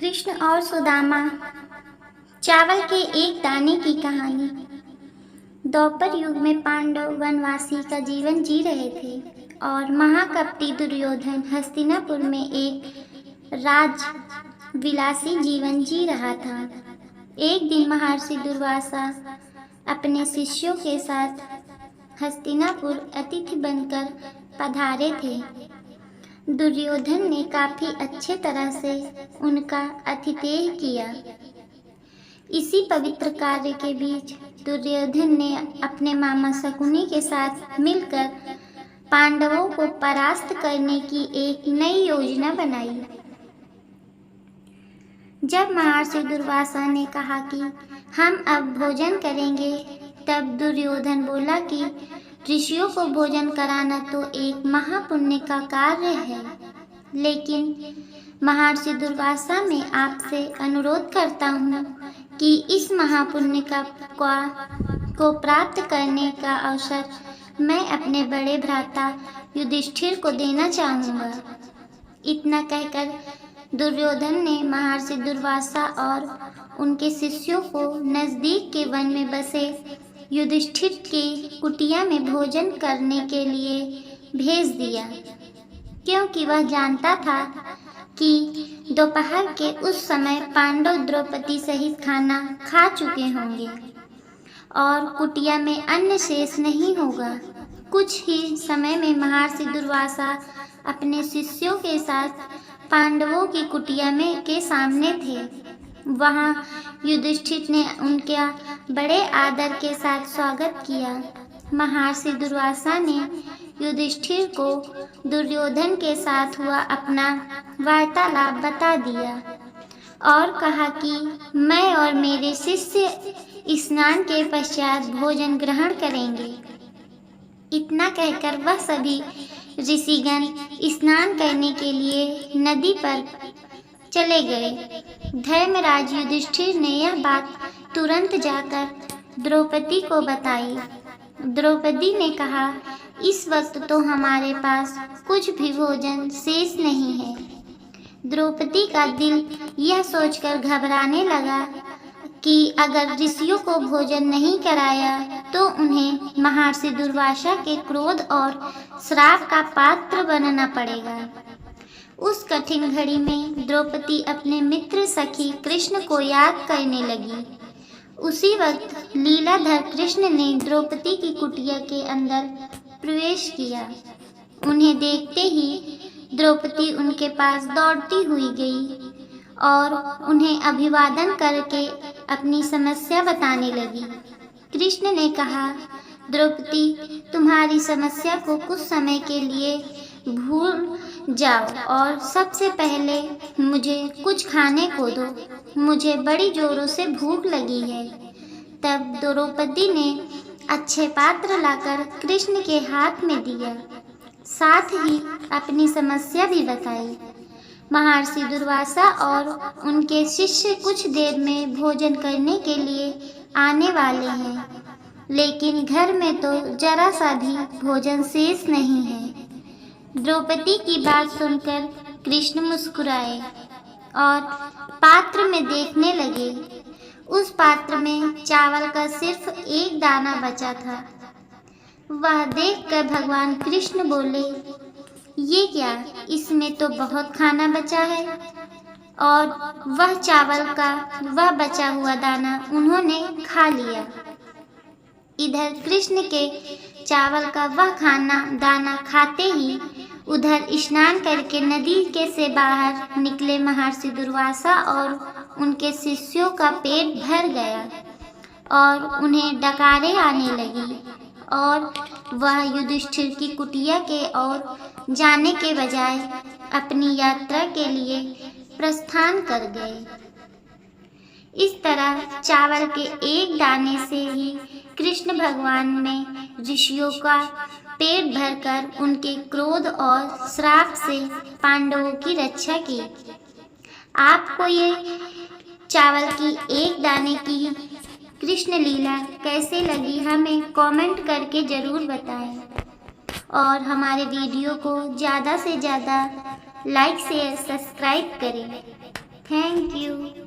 कृष्ण और सुदामा। चावल के एक दाने की कहानी। द्वापर युग में पांडव वनवासी का जीवन जी रहे थे और महाकपटी दुर्योधन हस्तिनापुर में एक राजविलासी जीवन जी रहा था। एक दिन महर्षि दुर्वासा अपने शिष्यों के साथ हस्तिनापुर अतिथि बनकर पधारे थे। दुर्योधन ने काफी अच्छे तरह से उनका आतिथ्य किया। इसी पवित्र कार्य के बीच दुर्योधन ने अपने मामा शकुनी के साथ मिलकर पांडवों को परास्त करने की एक नई योजना बनाई। जब महर्षि दुर्वासा ने कहा कि हम अब भोजन करेंगे, तब दुर्योधन बोला कि ऋषियों को भोजन कराना तो एक महापुण्य का कार्य है, लेकिन महर्षि दुर्वासा मैं आपसे अनुरोध करता हूँ कि इस महापुण्य को प्राप्त करने का अवसर मैं अपने बड़े भ्राता युधिष्ठिर को देना चाहूँगा। इतना कहकर दुर्योधन ने महर्षि दुर्वासा और उनके शिष्यों को नजदीक के वन में बसे युधिष्ठिर की कुटिया में भोजन करने के लिए भेज दिया, क्योंकि वह जानता था कि दोपहर के उस समय पांडव द्रौपदी सहित खाना खा चुके होंगे और कुटिया में अन्न शेष नहीं होगा। कुछ ही समय में महर्षि दुर्वासा अपने शिष्यों के साथ पांडवों की कुटिया में के सामने थे। वहां युधिष्ठिर ने उनका बड़े आदर के साथ स्वागत किया। महर्षि दुर्वासा ने युधिष्ठिर को दुर्योधन के साथ हुआ अपना वार्तालाप बता दिया और कहा कि मैं और मेरे शिष्य स्नान के पश्चात भोजन ग्रहण करेंगे। इतना कहकर वह सभी ऋषिगण स्नान करने के लिए नदी पर चले गए। धर्मराज युधिष्ठिर ने यह बात तुरंत जाकर द्रौपदी को बताई। द्रौपदी ने कहा, इस वक्त तो हमारे पास कुछ भी भोजन शेष नहीं है। द्रौपदी का दिल यह सोचकर घबराने लगा कि अगर ऋषियों को भोजन नहीं कराया तो उन्हें महर्षि दुर्वासा के क्रोध और श्राप का पात्र बनना पड़ेगा। उस कठिन घड़ी में द्रौपदी अपने मित्र सखी कृष्ण को याद करने लगी। उसी वक्त लीलाधर कृष्ण ने द्रौपदी की कुटिया के अंदर प्रवेश किया। उन्हें देखते ही द्रौपदी उनके पास दौड़ती हुई गई और उन्हें अभिवादन करके अपनी समस्या बताने लगी। कृष्ण ने कहा, द्रौपदी, तुम्हारी समस्या को कुछ समय के लिए भूल जाओ और सबसे पहले मुझे कुछ खाने को दो। मुझे बड़ी जोरों से भूख लगी है। तब द्रौपदी ने अच्छे पात्र लाकर कृष्ण के हाथ में दिया, साथ ही अपनी समस्या भी बताई। महर्षि दुर्वासा और उनके शिष्य कुछ देर में भोजन करने के लिए आने वाले हैं, लेकिन घर में तो जरा सा भी भोजन शेष नहीं है। द्रौपदी की बात सुनकर कृष्ण मुस्कुराए और पात्र में देखने लगे। उस पात्र में चावल का सिर्फ एक दाना बचा था। वह देखकर भगवान कृष्ण बोले, ये क्या, इसमें तो बहुत खाना बचा है। और वह चावल का वह बचा हुआ दाना उन्होंने खा लिया। इधर कृष्ण के चावल का वह दाना खाते ही उधर स्नान करके नदी के से बाहर निकले महर्षि दुर्वासा और उनके शिष्यों का पेट भर गया और उन्हें डकारें आने लगी और वह युधिष्ठिर की कुटिया के ओर जाने के बजाय अपनी यात्रा के लिए प्रस्थान कर गए। इस तरह चावल के एक दाने से ही कृष्ण भगवान ने ऋषियों का पेट भरकर उनके क्रोध और श्राप से पांडवों की रक्षा की। आपको ये चावल की एक दाने की कृष्ण लीला कैसे लगी, हमें कमेंट करके ज़रूर बताएं और हमारे वीडियो को ज़्यादा से ज़्यादा लाइक शेयर सब्सक्राइब करें। Thank you.